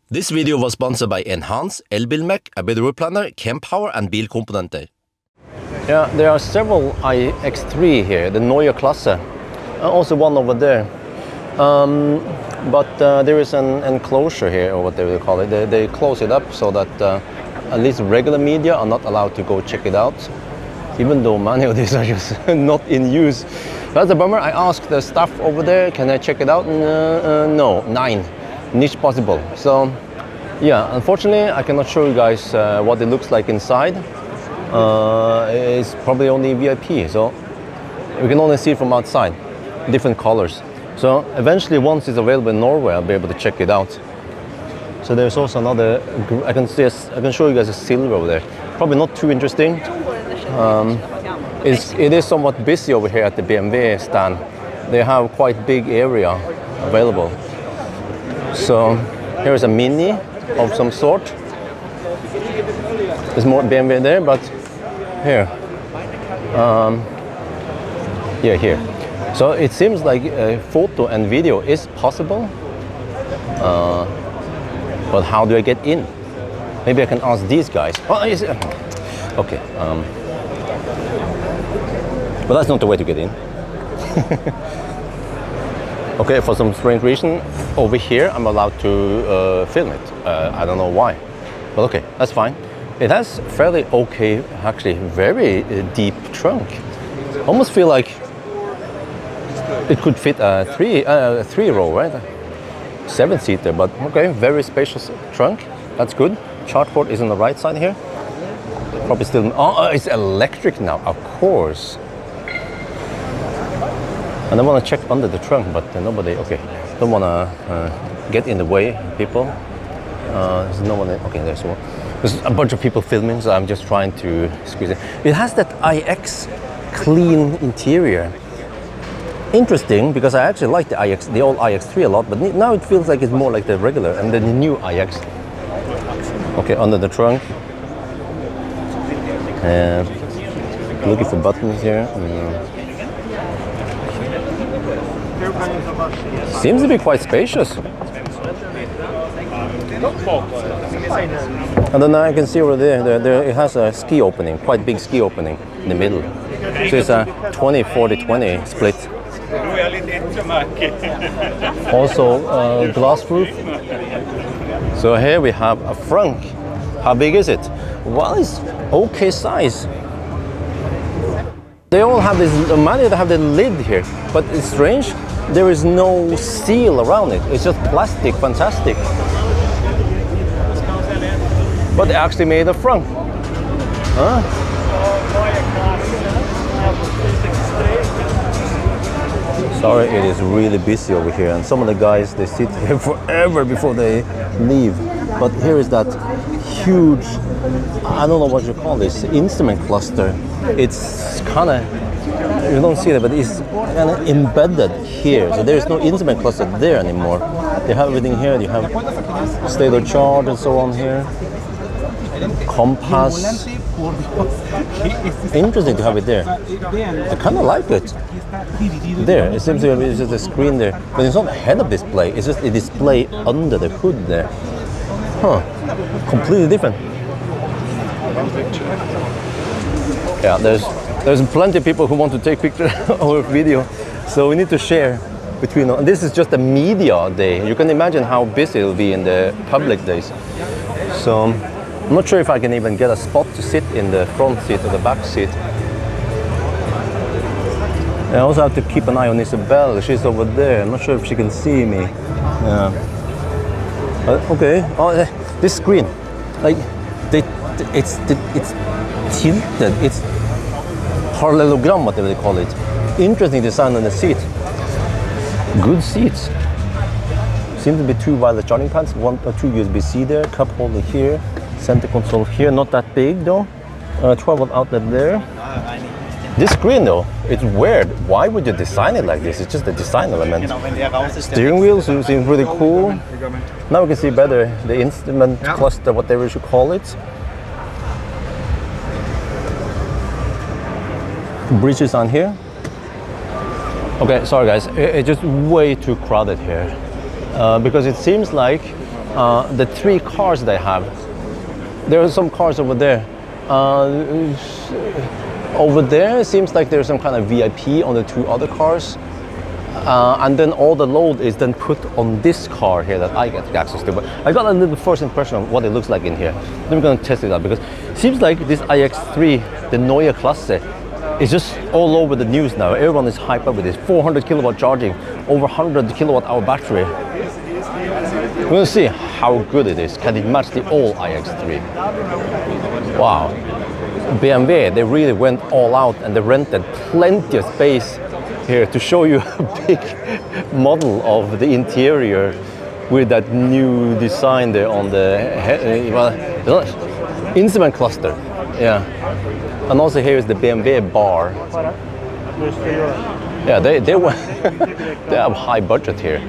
This video was sponsored by Enhance, Elbilmek, a bit planner, Kempower and bilkomponenter. Yeah, there are several iX3 here, the Neue Klasse, also one over there. But there is an enclosure here, or what they will call it. They close it up so that at least regular media are not allowed to go check it out, even though many of these are just not in use. That's a bummer. I asked the staff over there, can I check it out? No, 9. Niche possible. So yeah, unfortunately I cannot show you guys what it looks like inside. It's probably only VIP, so we can only see it from outside, different colors. So eventually, once it's available in Norway, I'll be able to check it out. So there's also another, I can show you guys a silver over there. Probably not too interesting. It is somewhat busy over here at the BMW stand. They have quite big area available. So here's a Mini of some sort. There's more BMW there, but here. Yeah, here. So it seems like photo and video is possible. But how do I get in? Maybe I can ask these guys. Oh, okay. But that's not the way to get in. Okay, for some strange reason, over here I'm allowed to film it. I don't know why, but okay, that's fine. It has fairly okay, actually very deep trunk. Almost feel like it could fit a three row, right? 7-seater, but okay, very spacious trunk. That's good. Charge port is on the right side here. Probably still. Oh, it's electric now, of course. And I want to check under the trunk, but nobody. Okay, don't want to get in the way, people. There's no one. Okay, there's one. There's a bunch of people filming, so I'm just trying to squeeze it. It has that iX clean interior. Interesting, because I actually like the old iX3 a lot, but now it feels like it's more like the regular and the new iX. Okay, under the trunk. Looking for buttons here. Seems to be quite spacious. And then I can see over there it has a ski opening, quite big ski opening in the middle. So it's a 20-40-20 split. Also glass roof. So here we have a frunk. How big is it? Well, it's okay size. They all have this, many have the lid here, but it's strange. There is no seal around it. It's just plastic, fantastic. But they actually made a frunk. Huh? Sorry, it is really busy over here, and some of the guys, they sit here forever before they leave. But here is that huge, I don't know what you call this, instrument cluster. It's kind of, you don't see it, but it's kind of embedded here. So there is no instrument cluster there anymore. They have everything here. You have state of charge and so on here. Compass. Interesting to have it there. I kind of like it. There, it seems to be just a screen there, but it's not a head-up display. It's just a display under the hood there. Huh? Completely different. Yeah, there's plenty of people who want to take pictures or video, so we need to share between. This is just a media day. You can imagine how busy it will be in the public days. So I'm not sure if I can even get a spot to sit in the front seat or the back seat. I also have to keep an eye on Isabel. She's over there. I'm not sure if she can see me. Okay. Oh, this screen, like it's tilted. It's parallelogram, whatever they call it. Interesting design on the seat. Good seats. Seems to be 2 wireless charging pads, 1 or 2 USB-C there, cup holder here, center console here. Not that big though. 12-volt outlet there. This screen though, it's weird. Why would you design it like this? It's just a design element. Steering wheel seems really cool. Now we can see better the instrument cluster, whatever you should call it. Bridges on here. Okay, sorry guys, it's just way too crowded here. Because it seems like the 3 cars they have. There are some cars over there. Over there, it seems like there's some kind of VIP on the 2 other cars. And then all the load is then put on this car here that I get access to. But I got a little first impression of what it looks like in here. Then we're going to test it out because it seems like this iX3, the Neue Klasse, is just all over the news now. Everyone is hyped up with this. 400 kilowatt charging, over 100 kilowatt hour battery. We're going to see how good it is. Can it match the old iX3? Wow. BMW, they really went all out and they rented plenty of space here to show you a big model of the interior with that new design there on the instrument cluster. Yeah. And also here is the BMW bar. Yeah, they have high budget here.